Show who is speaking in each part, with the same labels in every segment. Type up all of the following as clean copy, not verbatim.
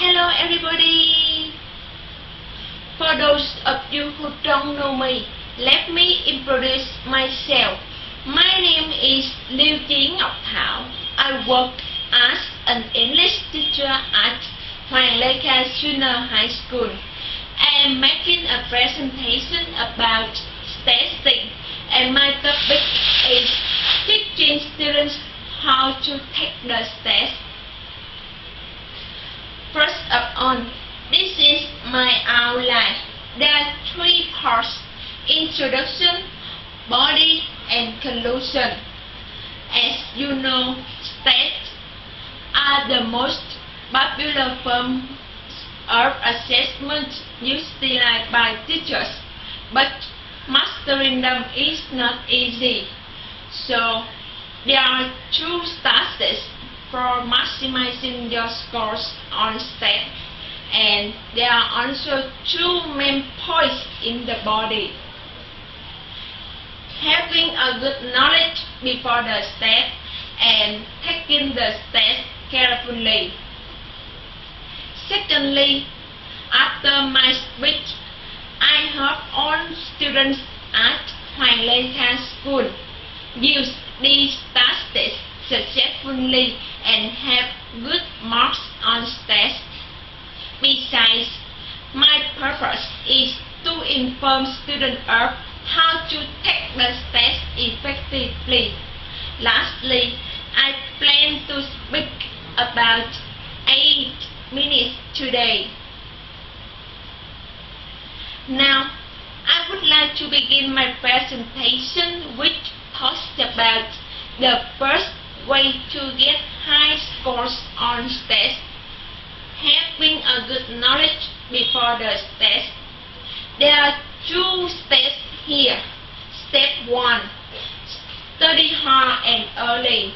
Speaker 1: Hello everybody! For those of you who don't know me, let me introduce myself. My name is Thao. I work as an English teacher at Hoàng Lê Kha Junior High School. I am making a presentation about testing, and my topic is teaching students how to take the test. First of all, this is my outline. There are three parts: introduction, body, and conclusion. As you know, tests are the most popular form of assessment used by teachers, but mastering them is not easy. So, there are two stages for maximizing your scores on STEP, and there are also two main points in the body: having a good knowledge before the STEP and taking the test carefully. Secondly, after my speech, I hope all students at Hoàng Lê Kha School use these tasks successfully and have good marks on tests. Besides, my purpose is to inform students of how to take the test effectively. Lastly, I plan to speak about 8 minutes today. Now, I would like to begin my presentation, which talks about the first way to get high scores on tests: having a good knowledge before the test. There are two steps here. Step 1. Study hard and early.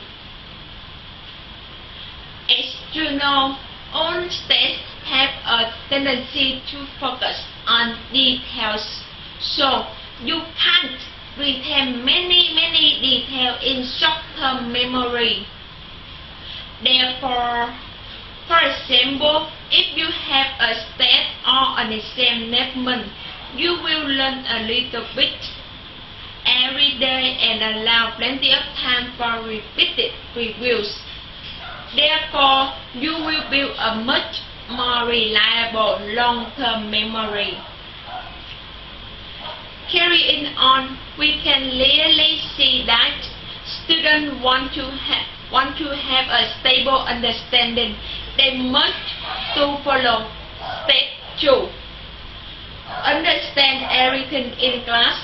Speaker 1: As you know, all tests have a tendency to focus on details, so you can't retain many details in short-term memory. Therefore, for example, if you have a test or an examination, you will learn a little bit every day and allow plenty of time for repeated reviews. Therefore, you will build a much more reliable long-term memory. Carrying on, we can clearly see that students want to have a stable understanding. They must to follow step 2. Understand everything in class.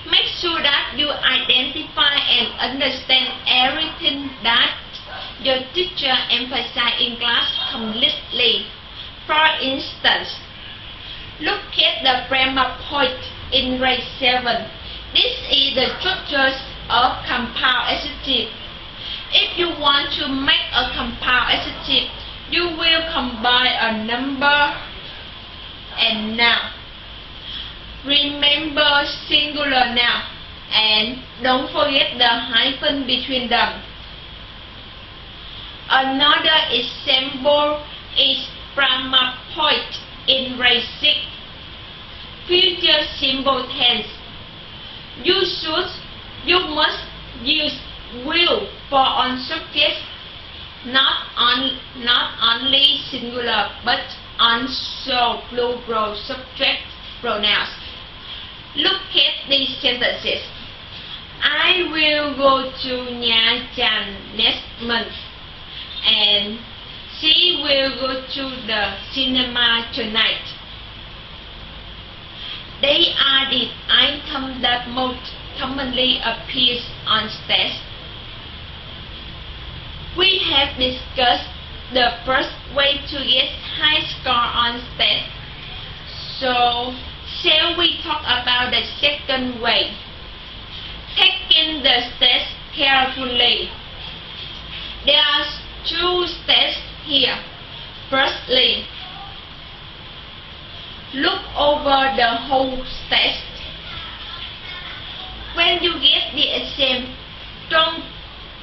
Speaker 1: Make sure that you identify and understand everything that your teacher emphasizes in class completely. For instance, look at the grammar point in grade 7. This is the structure of compound adjective. If you want to make a compound adjective, you will combine a number and noun. Remember singular noun and don't forget the hyphen between them. Another example is grammar point in grade 6. Future simple tense. You must use will for all subjects, not only singular but also plural subject pronouns. Look at these sentences. I will go to Nha Trang next month, and she will go to the cinema tonight. They are the items that most commonly appear on tests. We have discussed the first way to get high score on tests. So, shall we talk about the second way? Taking the test carefully. There are two steps here. Firstly, look over the whole test. When you get the exam, don't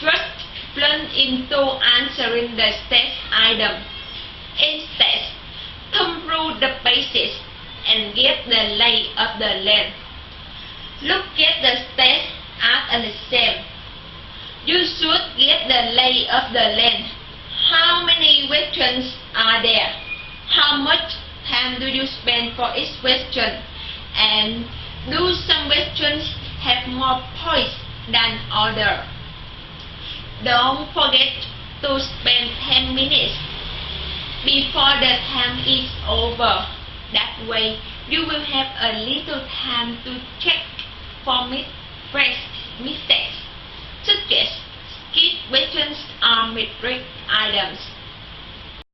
Speaker 1: just plunge into answering the test item. Instead, thumb through the pages and get the lay of the land. Look at the test as an exam. You should get the lay of the land. How many questions are there? How much time do you spend for each question? And do some questions have more points than others? Don't forget to spend 10 minutes before the time is over. That way, you will have a little time to check for mistakes, such as skip questions or metric items.